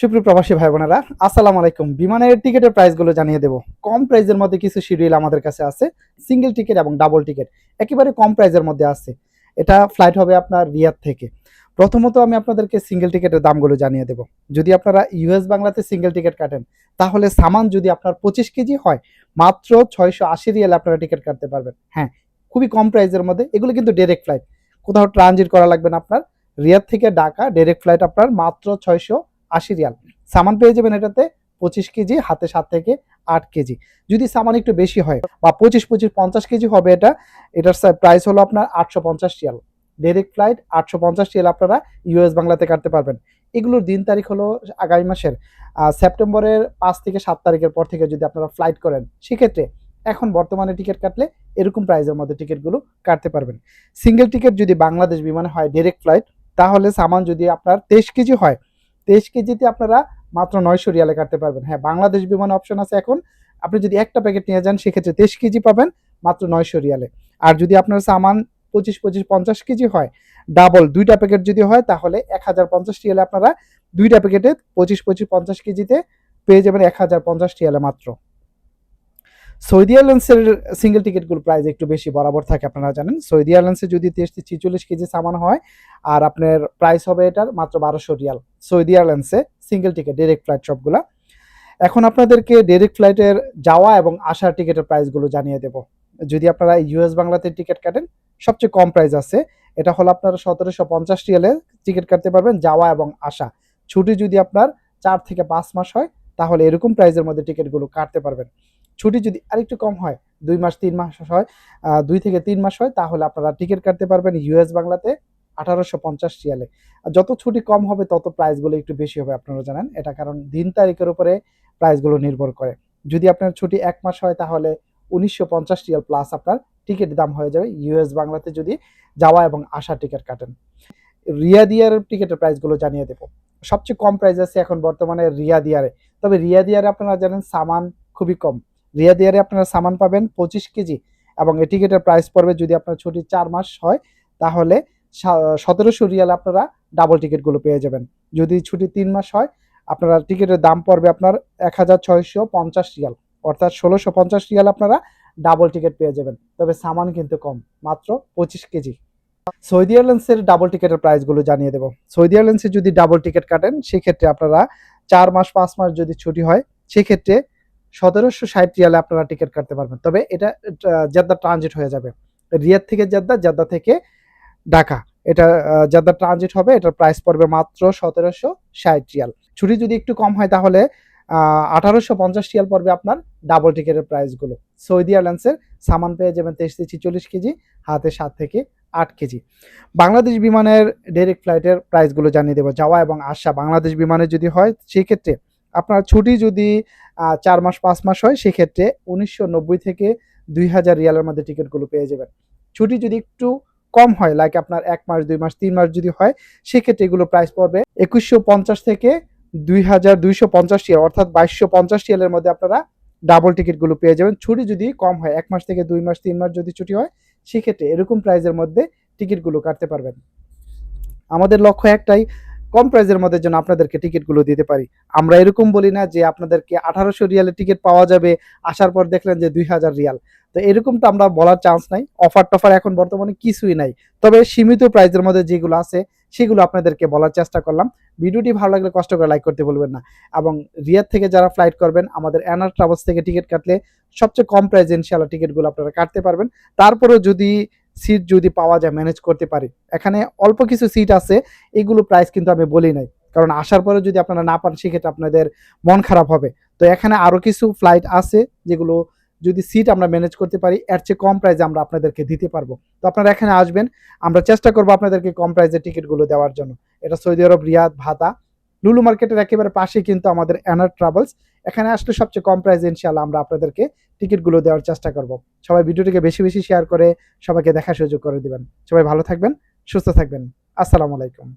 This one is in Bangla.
সুপ্রিয় প্রবাসী ভাই বোনেরা, আসসালামু আলাইকুম। বিমানের টিকিটের প্রাইসগুলো জানিয়ে দেব। কম প্রাইসের মধ্যে কিছু শিডিউল আমাদের কাছে আছে, সিঙ্গেল টিকিট এবং ডাবল টিকিট একেবারে কম প্রাইসের মধ্যে আছে। এটা ফ্লাইট হবে আপনার রিয়াদ থেকে। প্রথমত আমি আপনাদেরকে সিঙ্গেল টিকিটের দামগুলো জানিয়ে দেব। যদি আপনারা ইউএস বাংলাতে সিঙ্গেল টিকিট কাটেন, তাহলে সামান যদি আপনার 25 কেজি হয়, মাত্র 680 রিয়ালে আপনারা টিকিট কাটতে পারবেন। হ্যাঁ, খুবই কম প্রাইসের মধ্যে। এগুলো কিন্তু ডাইরেক্ট ফ্লাইট, কোথাও ট্রানজিট করা লাগবে না আপনার। রিয়াদ থেকে ঢাকা ডাইরেক্ট ফ্লাইট আপনার মাত্র 680 রিয়াল। সামান পেয়ে যাবেন এটাতে 25 কেজি, হাতে 7 থেকে 8 কেজি। যদি সামান একটু বেশি হয় বা 25-25-50 কেজি হবে, এটার প্রাইস হলো আপনার 850 রিয়াল। ডাইরেক্ট ফ্লাইট 850 রিয়াল আপনারা ইউএস বাংলাতে কাটতে পারবেন। এগুলোর দিন তারিখ হলো আগামী মাসের সেপ্টেম্বরের 5 থেকে 7 তারিখের পর থেকে যদি আপনারা ফ্লাইট করেন, সেক্ষেত্রে এখন বর্তমানে টিকিট কাটলে এরকম প্রাইসের মধ্যে টিকিটগুলো কাটতে পারবেন। সিঙ্গেল টিকিট যদি বাংলাদেশ বিমানে হয় ডাইরেক্ট ফ্লাইট, তাহলে সামান যদি আপনার 23 কেজি হয়, 23 কেজিতে আপনারা মাত্র 900 রিয়ালে কাটতে পারবেন। হ্যাঁ, বাংলাদেশ বিমান অপশন আছে এখন। আপনি যদি একটা প্যাকেট নিয়ে যান, সেক্ষেত্রে 23 কেজি পাবেন মাত্র 900 রিয়ালে। আর যদি আপনার সামান 25-25-50 কেজি হয়, ডাবল দুইটা প্যাকেট যদি হয়, তাহলে 1050 রিয়ালে আপনারা দুইটা প্যাকেটে 25-25-50 কেজিতে পেয়ে যাবেন 1050 রিয়ালে মাত্র। সৌদি এয়ারলাইন্সের সিঙ্গেল টিকিটগুলো প্রাইস একটু বেশি বরাবর থাকে, আপনারা জানেন। সৌদি এয়ারলাইন্সে যদি 43-46 কেজি সামান হয়, আর আপনার প্রাইস হবে এটার মাত্র 1200 রিয়াল। সৌদি এয়ারলাইন্সে সিঙ্গেল টিকিট ডাইরেক্ট ফ্লাইট সবগুলা। এখন আপনাদেরকে ডাইরেক্ট ফ্লাইটের যাওয়া এবং আসার টিকিটের প্রাইসগুলো জানিয়ে দেব। যদি আপনারা ইউএস বাংলাতে টিকিট কাটেন, সবচেয়ে কম প্রাইস আছে, এটা হলো আপনারা 1750 রিয়ালে টিকিট কাটতে পারবেন যাওয়া এবং আসা। ছুটি যদি আপনার 4 থেকে 5 মাস হয়, তাহলে এরকম প্রাইসের মধ্যে টিকিটগুলো কাটতে পারবেন। ছুটি যদি আরেকটু কম হয়, 2 মাস 3 মাস হয়, 2 থেকে 3 মাস হয়, তাহলে আপনারা টিকিট কাটতে পারবেন ইউএস বাংলাতে 1850 রিয়ালে। আর যত ছুটি কম হবে, তত প্রাইসগুলো একটু বেশি হবে, আপনারা জানেন এটা, কারণ দিন তারিখের উপরে প্রাইসগুলো নির্ভর করে। যদি আপনার ছুটি 1 মাস হয়, তাহলে 1950 রিয়াল প্লাস আপনার টিকিট দাম হয়ে যাবে ইউএস বাংলাতে যদি যাওয়া এবং আসা টিকিট কাটেন। রিয়াদ এয়ারের টিকিটের প্রাইসগুলো জানিয়ে দেব। সবচেয়ে কম প্রাইস আছে এখন বর্তমানে রিয়াদ এয়ারে। তবে রিয়াদ এয়ারে আপনারা জানেন সামান খুবই কম। রিয়াদ এয়ারে আপনারা সামান পাবেন 25 কেজি, এবং এই টিকিটের প্রাইস পড়বে, যদি আপনার ছুটি 4 মাস হয়, তাহলে 1700 রিয়াল আপনারা ডাবল টিকিটগুলো পেয়ে যাবেন। যদি ছুটি 3 মাস হয়, আপনারা টিকিটের দাম পড়বে আপনার 1650 রিয়াল, অর্থাৎ 1650 রিয়াল আপনারা ডাবল টিকিট পেয়ে যাবেন। তবে সামান কিন্তু কম, মাত্র 25 কেজি। সৌদি এয়ারলাইন্সের ডাবল টিকিটের প্রাইসগুলো জানিয়ে দেব। সৌদি এয়ারলাইন্সে যদি ডাবল টিকিট কাটেন, সেক্ষেত্রে আপনারা 4 মাস 5 মাস যদি ছুটি হয়, সেক্ষেত্রে 1760 রিয়ালে আপনারা টিকিট কাটতে পারবেন। তবে এটা জেদ্দা ট্রানজিট হয়ে যাবে। রিয়াদ থেকে জেদ্দা, জেদ্দা থেকে ঢাকা, এটা জেদ্দা ট্রানজিট হবে। এটার প্রাইস পড়বে মাত্র 1760 রিয়াল। ছুটি যদি একটু কম হয়, তাহলে 1850 রিয়াল পড়বে আপনার ডাবল টিকিটের প্রাইসগুলো। সৌদি এয়ারলাইন্সের সামান পেয়ে যাবেন 23-46 কেজি, হাতে 7 থেকে 8 কেজি। বাংলাদেশ বিমানের ডাইরেক্ট ফ্লাইটের প্রাইসগুলো জানিয়ে দেবো। যাওয়া এবং আসা বাংলাদেশ বিমানে যদি হয়, সেক্ষেত্রে আপনার ছুটি যদি 4 মাস 5 মাস হয়, সেক্ষেত্রে 1990 থেকে 2000 রিয়ালের মধ্যে টিকিটগুলো পেয়ে যাবেন। ছুটি যদি একটু কম হয়, লাইক আপনার 1 মাস 2 মাস 3 মাস যদি হয়, সেক্ষেত্রে এগুলো প্রাইস পড়বে 2150 থেকে 2250 রিয়াল, অর্থাৎ 2250 রিয়ালের মধ্যে আপনারা ডাবল টিকিটগুলো পেয়ে যাবেন। ছুটি যদি কম হয়, 1 মাস থেকে 2 মাস 3 মাস যদি ছুটি হয়, সেক্ষেত্রে এরকম প্রাইসের মধ্যে টিকিটগুলো কাটতে পারবেন। আমাদের লক্ষ্য একটাই, কম প্রাইসের মধ্যে যেন আপনাদেরকে টিকিটগুলো দিতে পারি। আমরা এরকম বলি না যে আপনাদেরকে 1800 রিয়ালের টিকিট পাওয়া যাবে, আসার পর দেখলেন যে 2000 রিয়াল। তো এরকমটা আমরা বলার চান্স নাই। অফার টফার এখন বর্তমানে কিছুই নাই। তবে সীমিত প্রাইসের মধ্যে যেগুলো আছে, সেগুলো আপনাদেরকে বলার চেষ্টা করলাম। ভিডিওটি ভালো লাগলে কষ্ট করে লাইক করতে বলবেন না। এবং রিয়াদ থেকে যারা ফ্লাইট করবেন, আমাদের এনার ট্রাভেলস থেকে টিকিট কাটলে সবচেয়ে কম প্রাইসে ইনশাআল্লাহ টিকিটগুলো আপনারা কাটতে পারবেন। তারপরেও যদি সিট যদি পাওয়া যায়, ম্যানেজ করতে পারি, এখানে অল্প কিছু সিট আছে, এগুলো প্রাইস কিন্তু আমি বলি নাই, কারণ আসার পরে যদি আপনারা না পান, সেক্ষেত্রে আপনাদের মন খারাপ হবে। তো এখানে আরো কিছু ফ্লাইট আছে, যেগুলো যদি সিট আমরা ম্যানেজ করতে পারি, এর চেয়ে কম প্রাইসে আমরা আপনাদেরকে দিতে পারবো। তো আপনারা এখানে আসবেন, আমরা চেষ্টা করবো আপনাদেরকে কম প্রাইসে টিকিটগুলো দেওয়ার জন্য। এটা সৌদি আরব রিয়াদ ভাতা লুলু মার্কেটের একেবারে পাশে কিন্তু আমাদের এনার ট্রাভেলস। এখানে আসলে সবচেয়ে কম প্রাইসে ইনশাআল্লাহ আমরা আপনাদেরকে টিকিটগুলো দেওয়ার চেষ্টা করব। সবাই ভিডিওটিকে বেশি বেশি শেয়ার করে সবাইকে দেখার সুযোগ করে দিবেন। সবাই ভালো থাকবেন, সুস্থ থাকবেন। আসসালামু আলাইকুম।